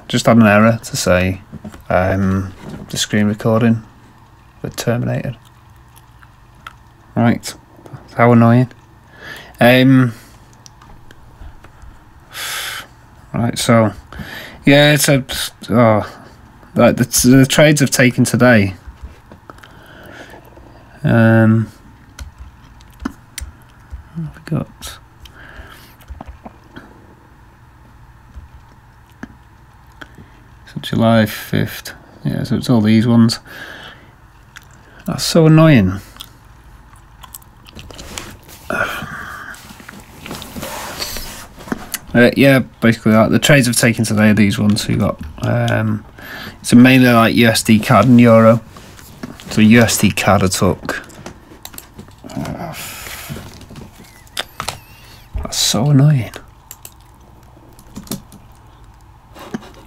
just had an error to say the screen recording was terminated. Right, how annoying. Right, so yeah, it's a like the trades I've taken today. What have we got? So July 5th. Yeah, so it's all these ones. That's so annoying. Yeah, basically the trades I've taken today are these ones. So you got so mainly like USD CAD and Euro. So USD CAD I took. That's so annoying.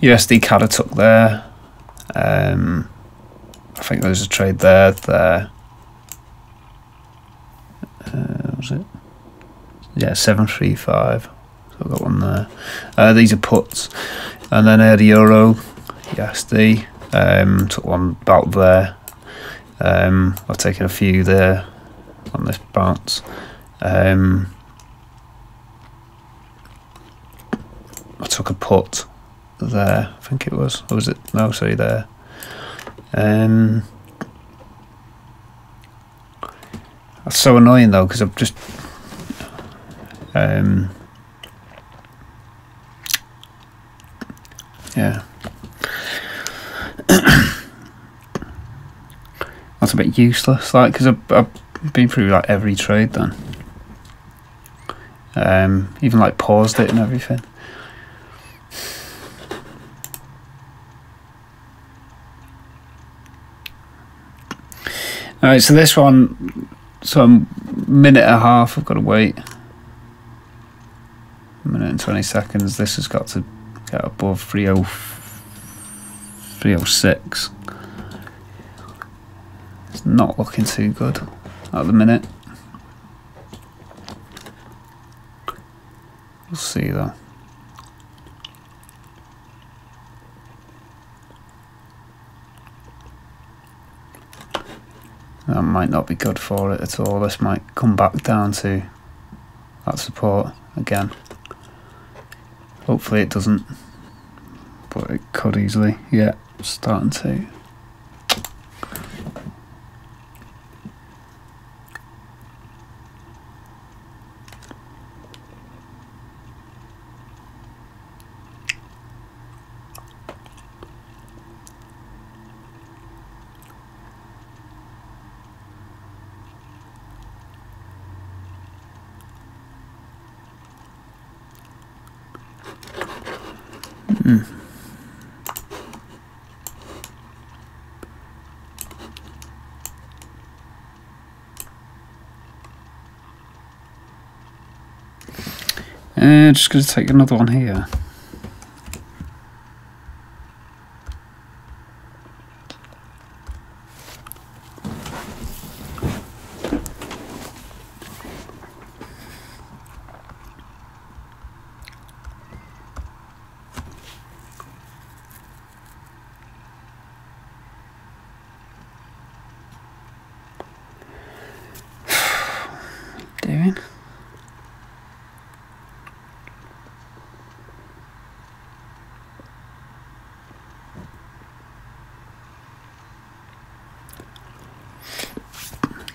USD CAD I took there. I think there's a trade there. Was it? Yeah, 735. So I've got one there. These are puts. And then I had a Euro, USD. Took one about there. I've taken a few there on this bounce. I took a put there, I think it was. Or was it? No, sorry, there. That's so annoying though, because I've just yeah. That's a bit useless, like, because I've been through like every trade then. Even like paused it and everything. Alright, so this one, so a minute and a half I've got to wait. A minute and 20 seconds. This has got to get above 306. It's not looking too good at the minute. We'll see though. That might not be good for it at all. This might come back down to that support again. Hopefully it doesn't, but it could easily. Yeah, starting to. Just going to take another one here. Doing.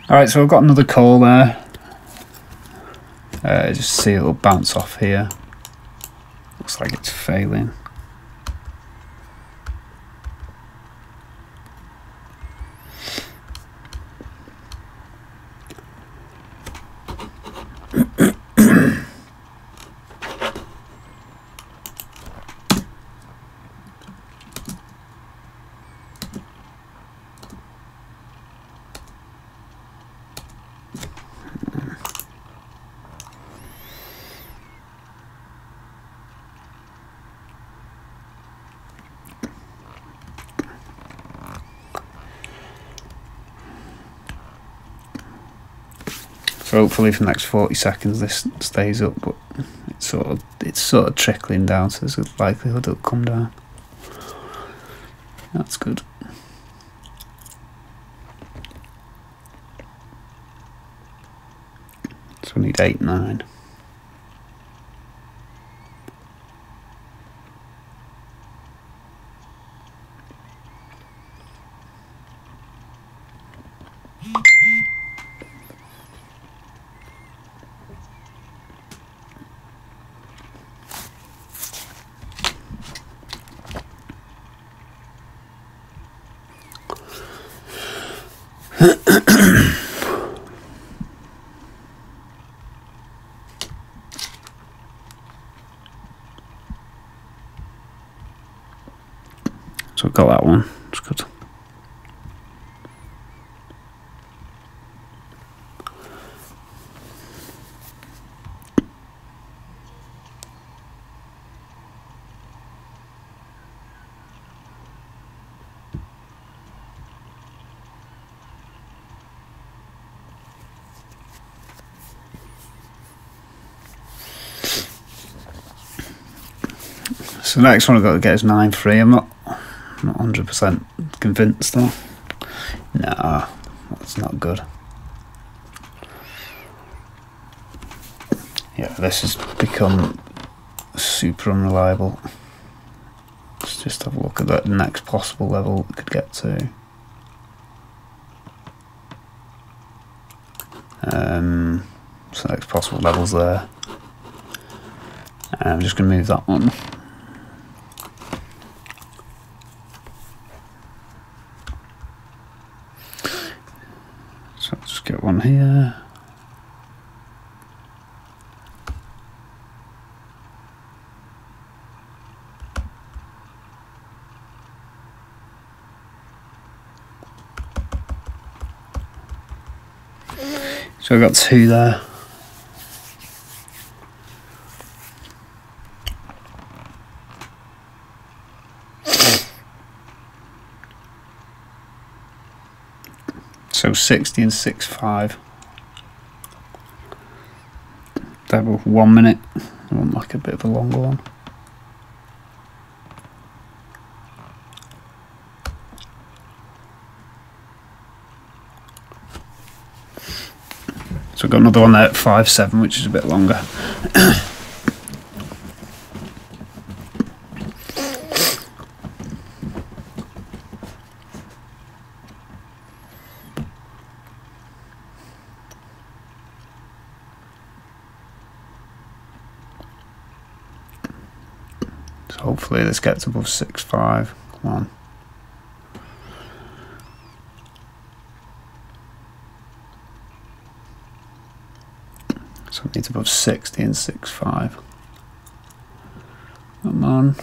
Alright, so I've got another call there. Just see a little bounce off here. Looks like it's failing. So hopefully for the next 40 seconds this stays up, but it's sort of trickling down, so there's a likelihood it'll come down. That's good. So we need 8, 9. So I've got that one. It's good. So the next one I've got to get is 9-3. I'm not 100% convinced though. Nah, that's not good. Yeah, this has become super unreliable. Let's just have a look at that next possible level it could get to. So next possible levels there. I'm just going to move that one. So let's just get one here. So I've got 2 there. So 60 and 6-5. Double 1 minute. I want like a bit of a longer one. So I've got another one there at 5-7, which is a bit longer. So hopefully this gets above 6-5. Come on. So it needs above 60 and 6-5. Come on.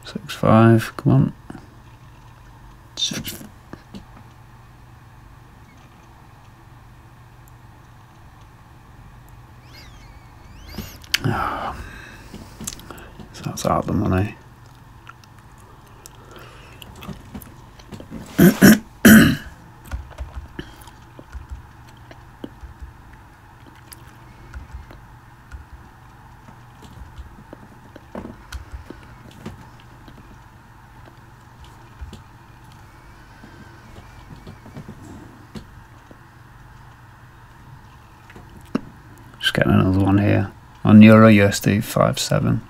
6-5, come on. 6. Oh. So that's out of the money. Just getting another one here on Euro USD 5-7.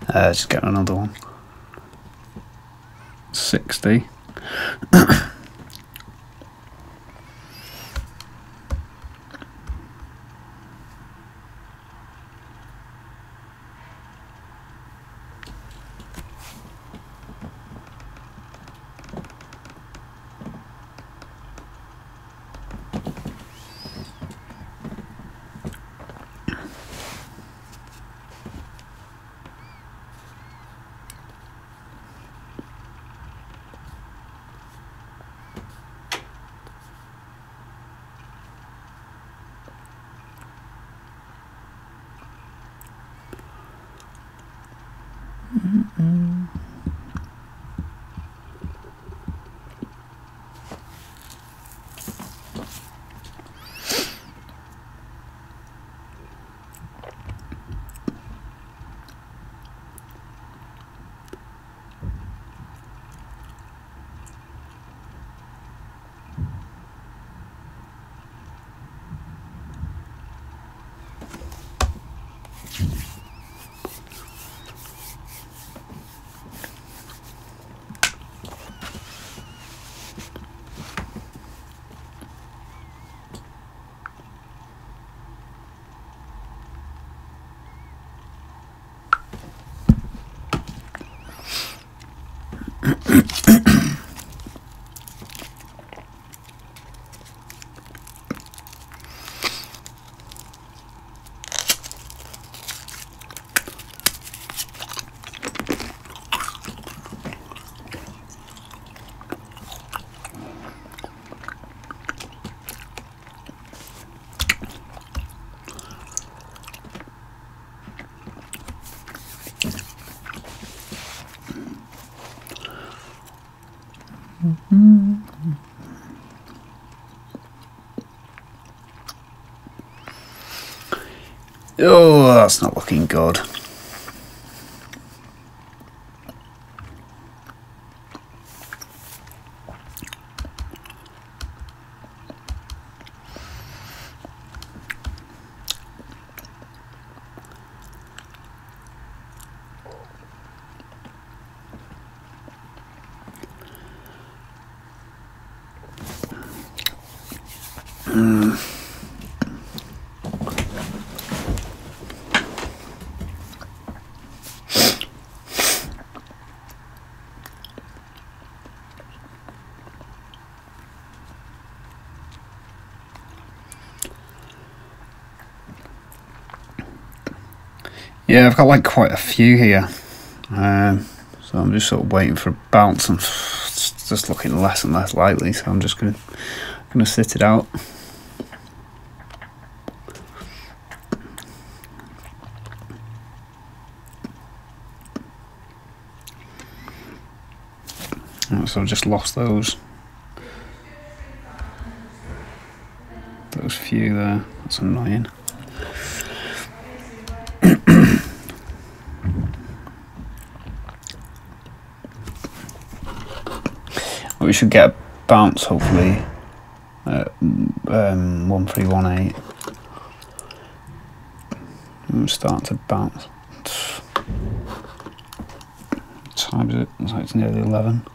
Just getting another one. 60. Oh, that's not looking good. Yeah, I've got like quite a few here, so I'm just sort of waiting for a bounce, and it's just looking less and less likely. So I'm just gonna sit it out. So I've just lost those few there. That's annoying. We should get a bounce hopefully at 1318. I'm starting to bounce. What time is it? It's like it's nearly 11.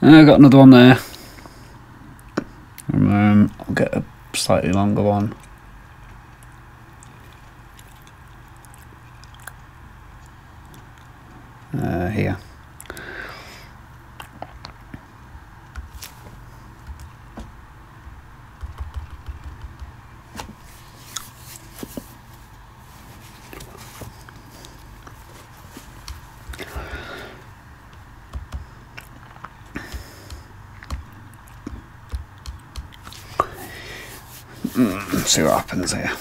I got another one there. I'll get a slightly longer one. Here. See what happens here.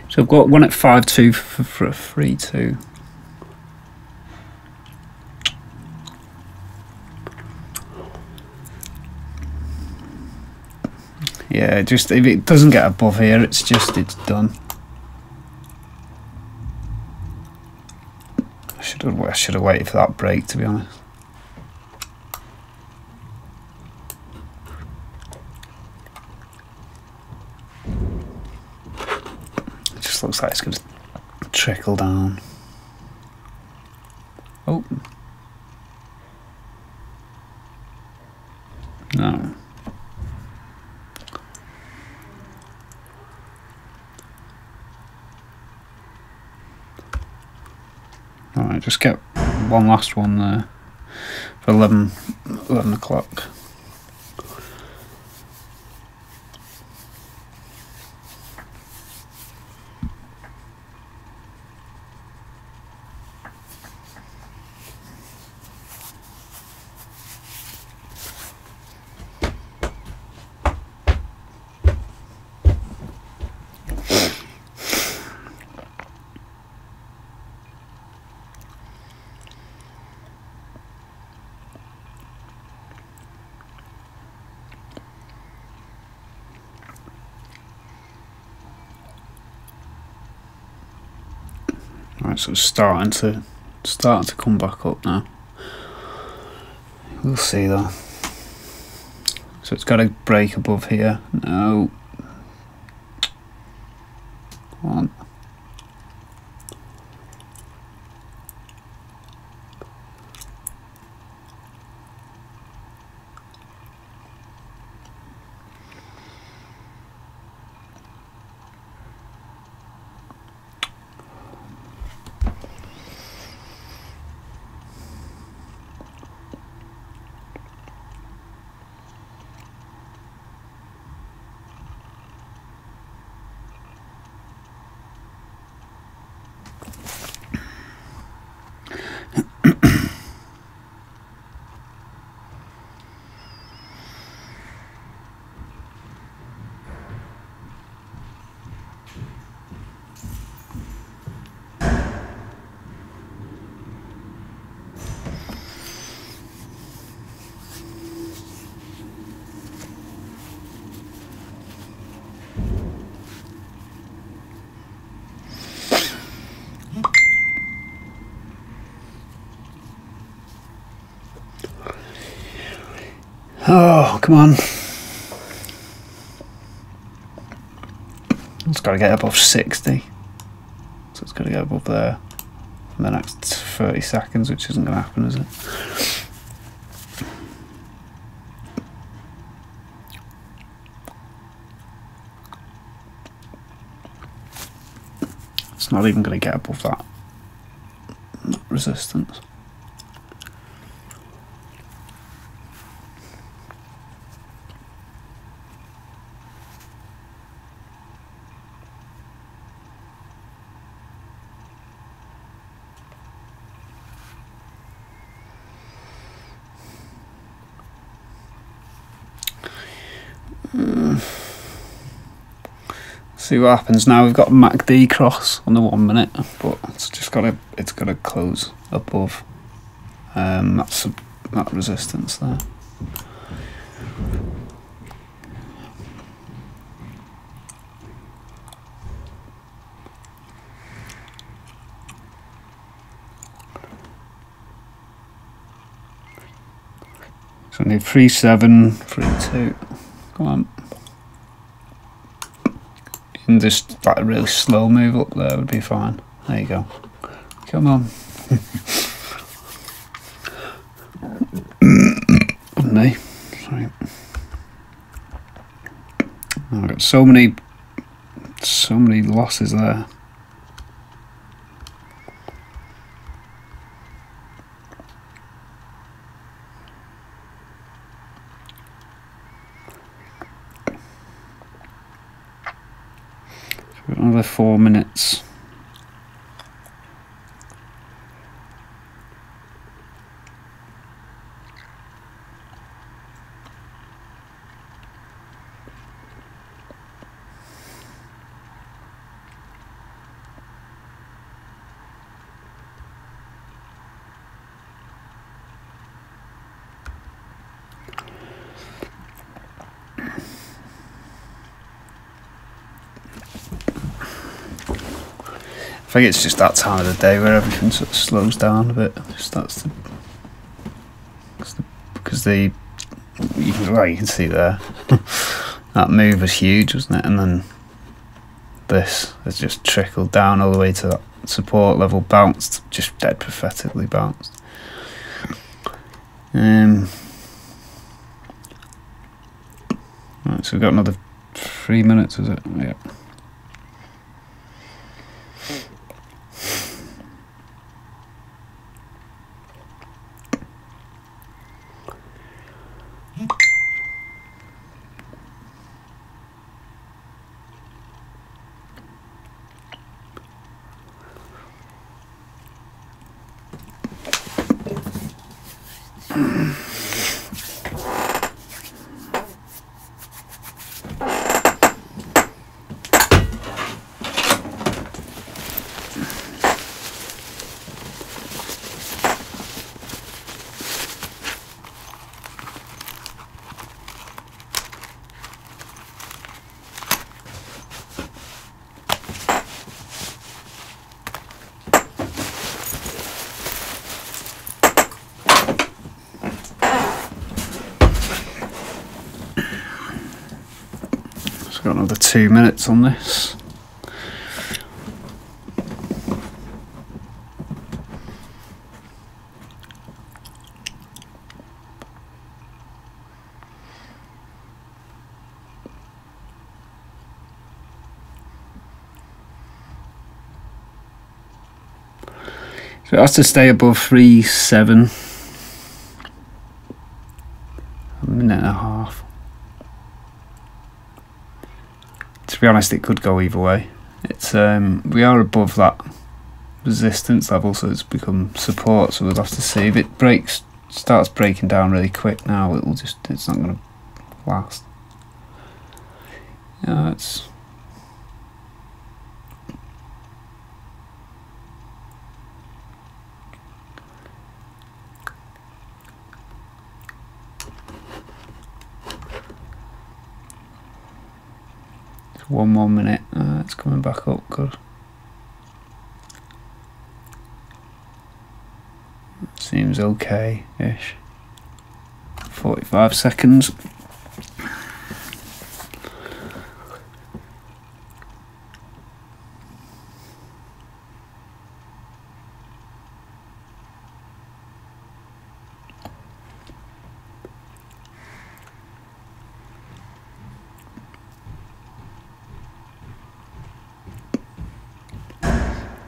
So I've got one at 5-2 for a 3-2. Yeah, just if it doesn't get above here, it's done. I should have waited for that break, to be honest. It just looks like it's going to trickle down. Oh. No. Alright, just get one last one there for 11 o'clock. Right, so it's starting to come back up now. We'll see though. So it's got to break above here. No. Come on. Oh, come on. It's got to get above 60. So it's got to get above there in the next 30 seconds, which isn't going to happen, is it? It's not even going to get above that resistance. See what happens now. We've got MACD cross on the 1 minute, but it's got to close above that resistance there. So I need 3.7, 3.2. Come on. And just like a really slow move up there would be fine. There you go. Come on. Me. Sorry. Oh, I've got so many losses there. Another 4 minutes. think it's just that time of the day where everything sort of slows down a bit. Just because you can see there that move was huge, wasn't it? And then this has just trickled down all the way to that support level, bounced, just dead pathetically bounced. Right, so we've got another 3 minutes, is it? Yeah. Got another 2 minutes on this. So it has to stay above 3.7. A minute and a half. To be honest, it could go either way. It's we are above that resistance level, so it's become support. So we'll have to see if it starts breaking down really quick. Now it's not going to last. Yeah, it's. One more minute, it's coming back up, good. Seems okay-ish. 45 seconds.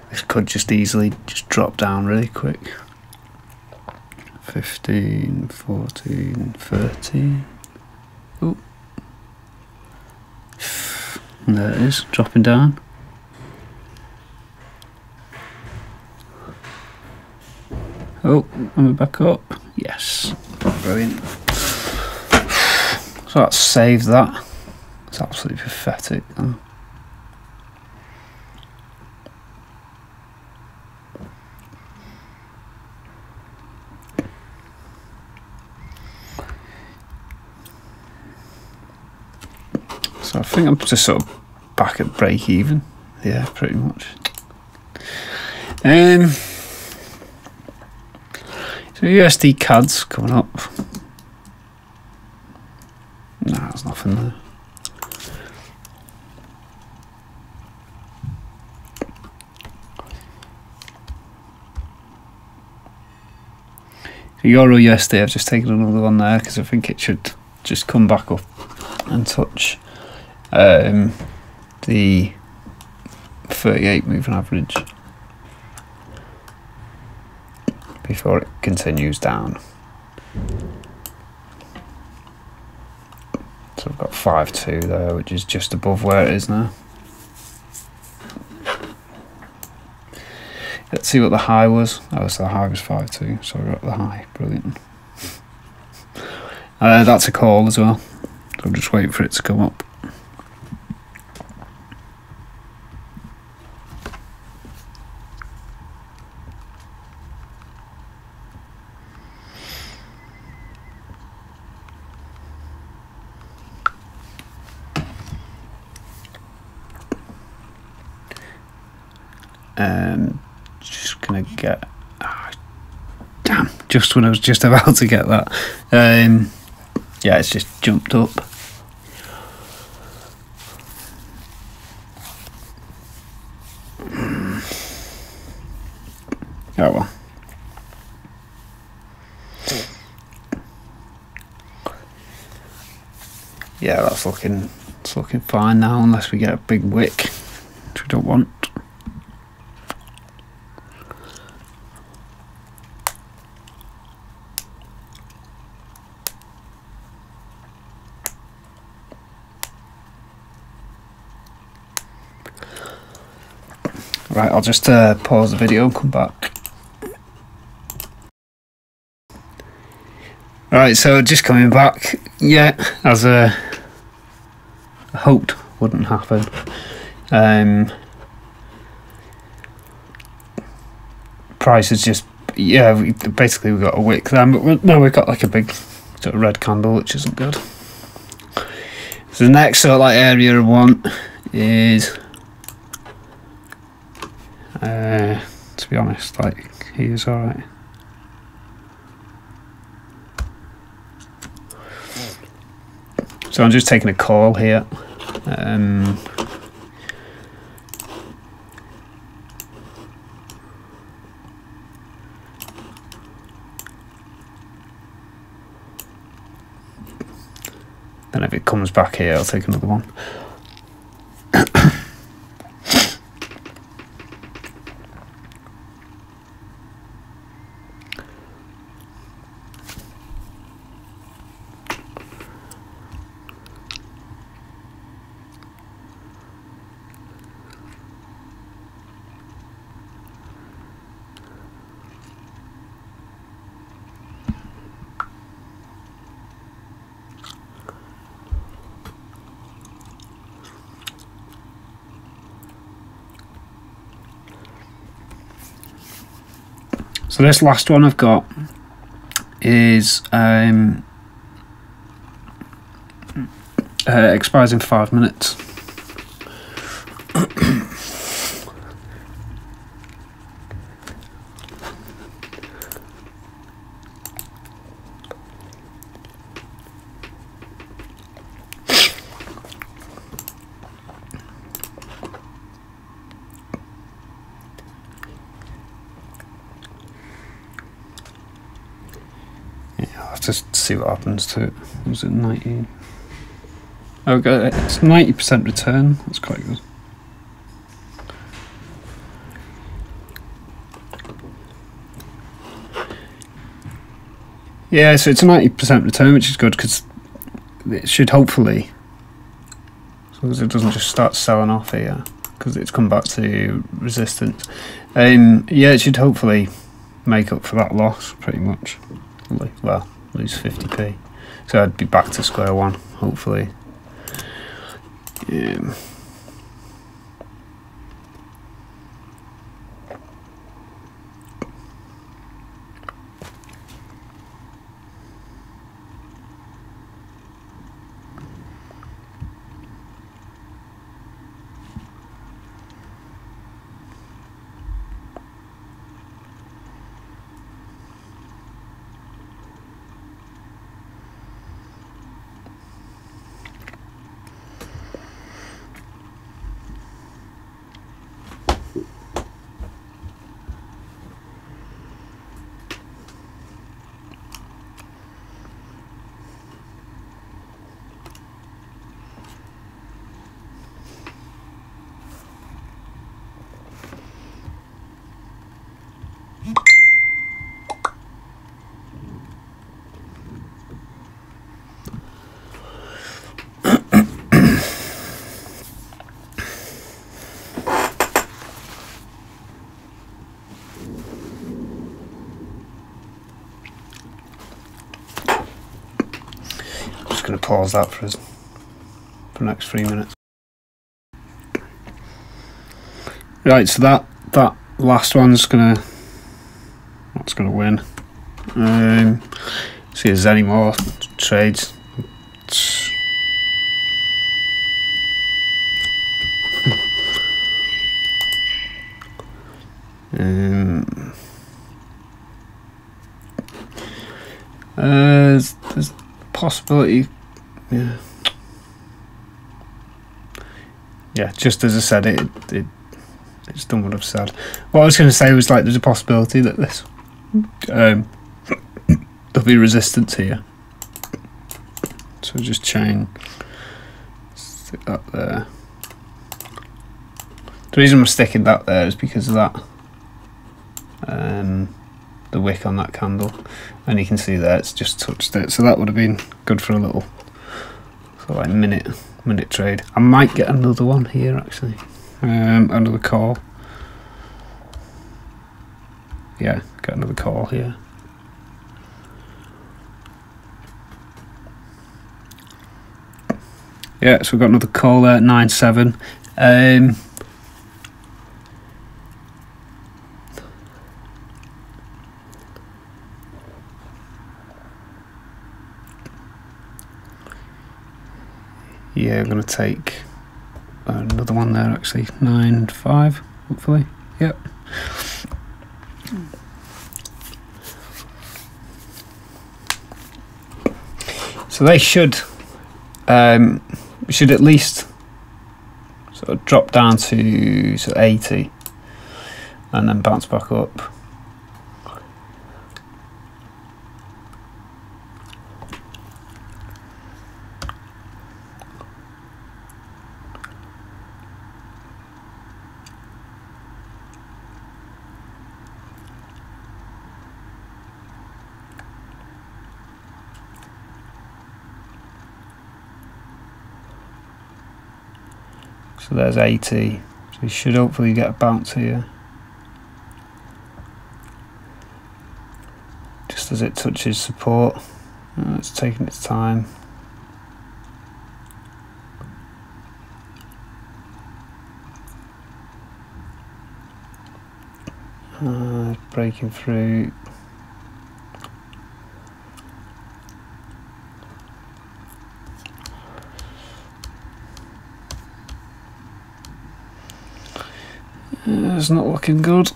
This could just easily drop down really quick. 15, 14, 13. Oh, and there it is, dropping down. Oh, coming back up. Yes, brilliant. So that saved that. It's absolutely pathetic. So I think I'm just sort of back at break even. Yeah, pretty much. So USD CAD's coming up. No, there's nothing there. So Euro USD, I've just taken another one there because I think it should just come back up and touch the 38 moving average before it continues down. So I've got 5.2 there, which is just above where it is now. Let's see what the high was. Oh, so the high was 5.2, so we're at the high. Brilliant. That's a call as well, so I'm just waiting for it to come up. Just gonna get. Damn! Just when I was just about to get that. Yeah, it's just jumped up. Oh well. Yeah, it's looking fine now, unless we get a big wick, which we don't want. Right, I'll just pause the video and come back. Right, so just coming back. Yeah, as I hoped wouldn't happen. Price is just, yeah, basically we got a wick then, but no, we've got like a big sort of red candle, which isn't good. So the next sort of like area I want is, to be honest, like he's alright. So I'm just taking a call here. Then if it comes back here, I'll take another one. So this last one I've got is expires in 5 minutes. Just see what happens to it. Was it 19? Okay, it's 90% return. That's quite good. Yeah, so it's a 90% return, which is good because it should hopefully, as long as it doesn't just start selling off here, because it's come back to resistance. Yeah, it should hopefully make up for that loss pretty much. Well, lose 50p, so I'd be back to square one hopefully. Going to pause that for the next 3 minutes. Right, so that last one's gonna win. See if there's any more trades. There's possibility, yeah, just as I said, it's done what I've said. What I was going to say was, like, there's a possibility that this they'll be resistant to you, so just stick that there. The reason I'm sticking that there is because of that, the wick on that candle, and you can see there it's just touched it, so that would have been good for a little, so like minute trade. I might get another one here actually, another call. Yeah, get another call here. Yeah, so we've got another call there at 9.7. Yeah, I'm going to take another one there actually, 9.5 hopefully. Yep. So they should at least sort of drop down to sort of 80 and then bounce back up. So there's 80, so you should hopefully get a bounce here. Just as it touches support, it's taking its time. Breaking through. It's not looking good.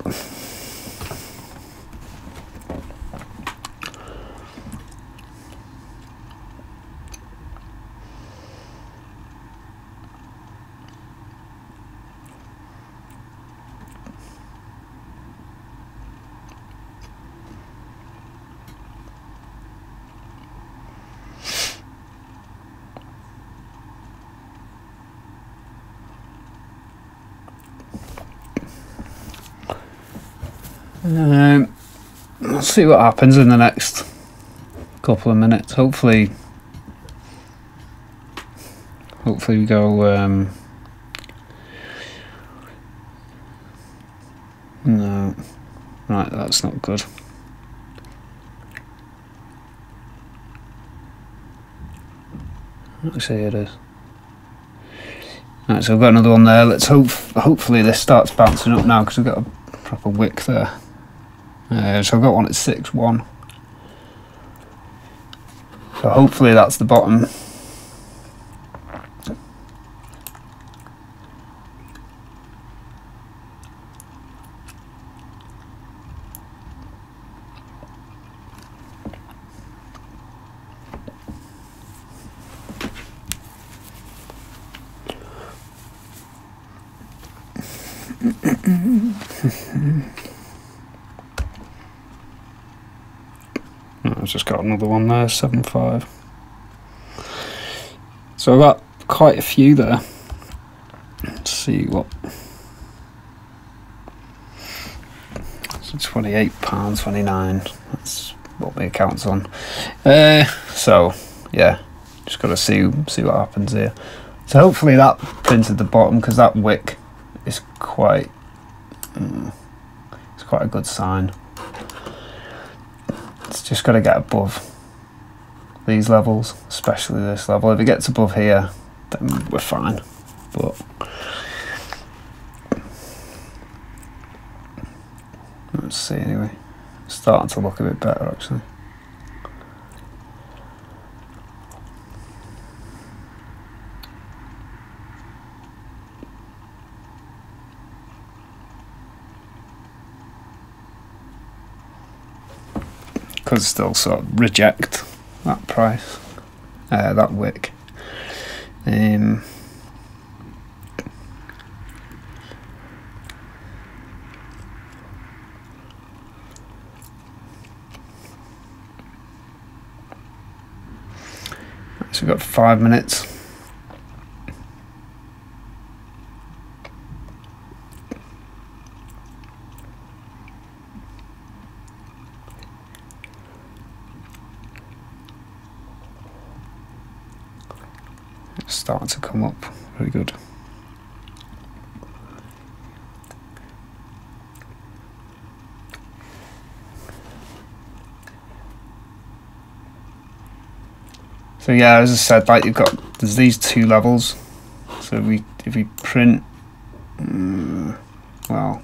Let's see what happens in the next couple of minutes. Hopefully we go. No, right, that's not good. Let's see, it is. Right, so I've got another one there. Let's hopefully this starts bouncing up now because we've got a proper wick there. So I've got one at 6.1. So hopefully that's the bottom. I've just got another one there, 7.5. So I've got quite a few there. Let's see what. So £28.29. That's what my account's on. So yeah, just got to see what happens here. So hopefully that pins at the bottom because that wick is quite. It's quite a good sign. It's just got to get above these levels, especially this level. If it gets above here, then we're fine. But let's see anyway. It's starting to look a bit better actually. could still sort of reject that price, that wick. So we've got 5 minutes. It's starting to come up. Very good. So yeah, as I said, like there's these two levels. So if we print, well,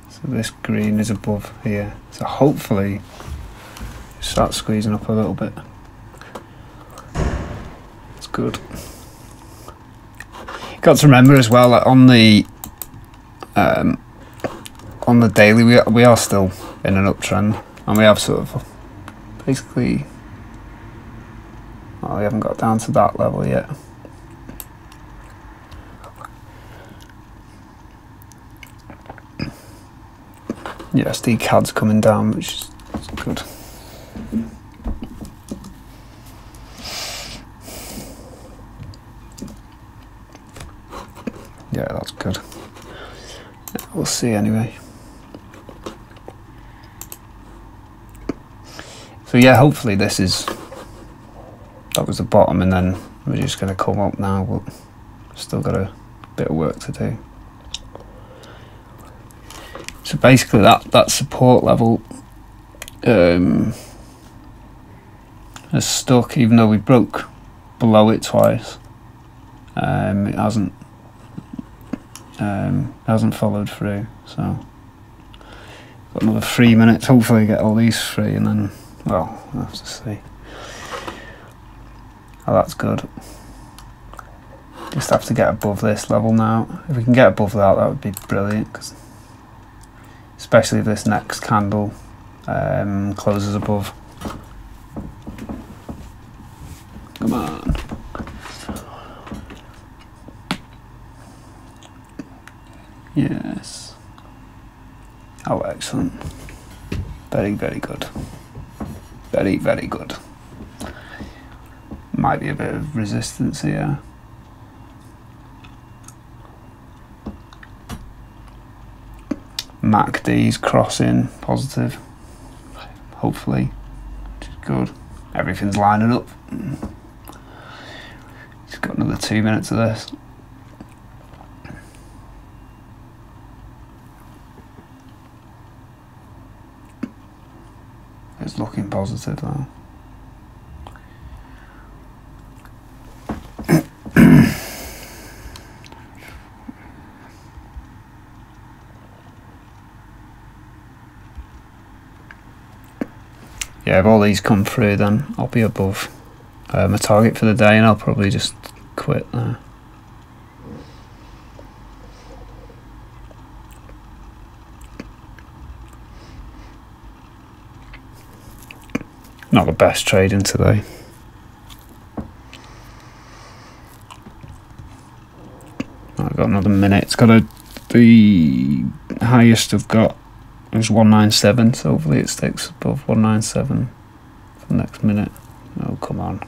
so this green is above here. So hopefully, start squeezing up a little bit. It's good. Got to remember as well that on the daily we are still in an uptrend, and we have sort of basically, well, we haven't got down to that level yet. USD CAD's coming down, which is good. Yeah, that's good. We'll see anyway. So yeah, hopefully that was the bottom, and then we're just going to come up now, but still got a bit of work to do. So basically that support level has stuck, even though we broke below it twice. It hasn't followed through, so got another 3 minutes. Hopefully get all these 3, and then, well, we'll have to see. Oh, that's good. Just have to get above this level now. If we can get above that, that would be brilliant, cause especially if this next candle closes above. Come on. Yes. Oh, excellent. Very, very good. Very, very good. Might be a bit of resistance here. MACD's crossing positive, hopefully, which is good. Everything's lining up. Just got another 2 minutes of this. It's looking positive though. Yeah, if all these come through, then I'll be above my target for the day, and I'll probably just quit there. Not the best trading today. I've got another minute. It's got the highest I've got is 197, so hopefully it sticks above 197 for the next minute. Oh, come on.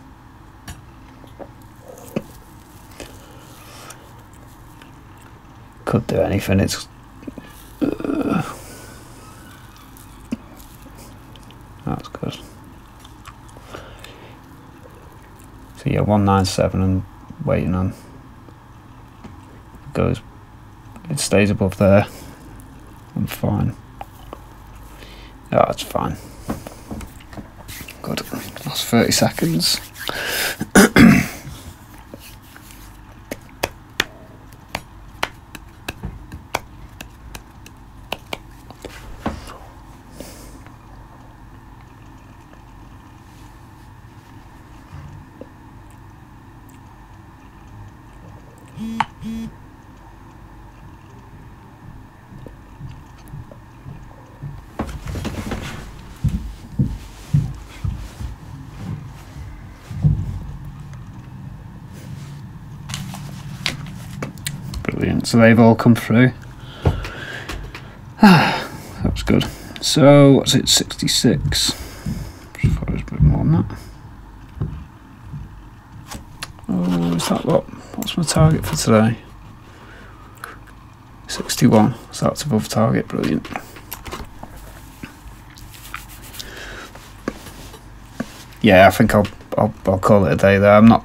Could do anything. It's that's good. So yeah, 197 and waiting on. It stays above there. I'm fine. Oh, it's fine. Good. Last 30 seconds. So they've all come through. That was good. So what's it? 66. I thought it was a bit more than that. Oh, is that what's my target for today? 61. So that's above target. Brilliant. Yeah, I think I'll call it a day there. I'm not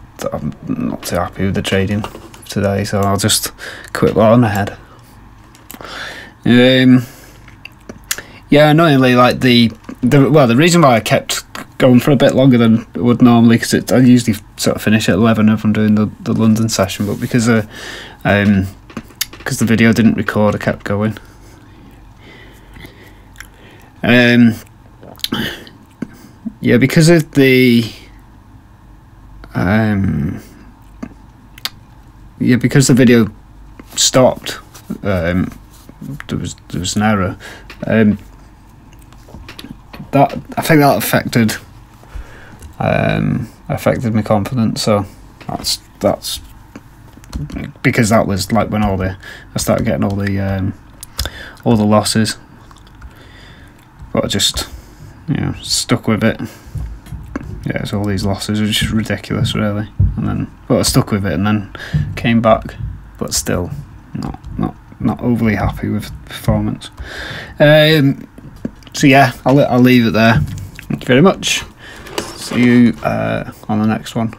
too happy with the trading today, so I'll just quit while I'm ahead. Yeah, annoyingly, like the reason why I kept going for a bit longer than I would normally, because I usually sort of finish at 11 if I'm doing the London session, but because the video didn't record, I kept going. Yeah, because of the because the video stopped, there was an error. That I think that affected my confidence. So that's because that was like when I started getting all the losses. But I just stuck with it. Yeah, it's all these losses, which is ridiculous, really. And then, I stuck with it, and then came back, but still not overly happy with performance. So yeah, I'll leave it there. Thank you very much. See you on the next one.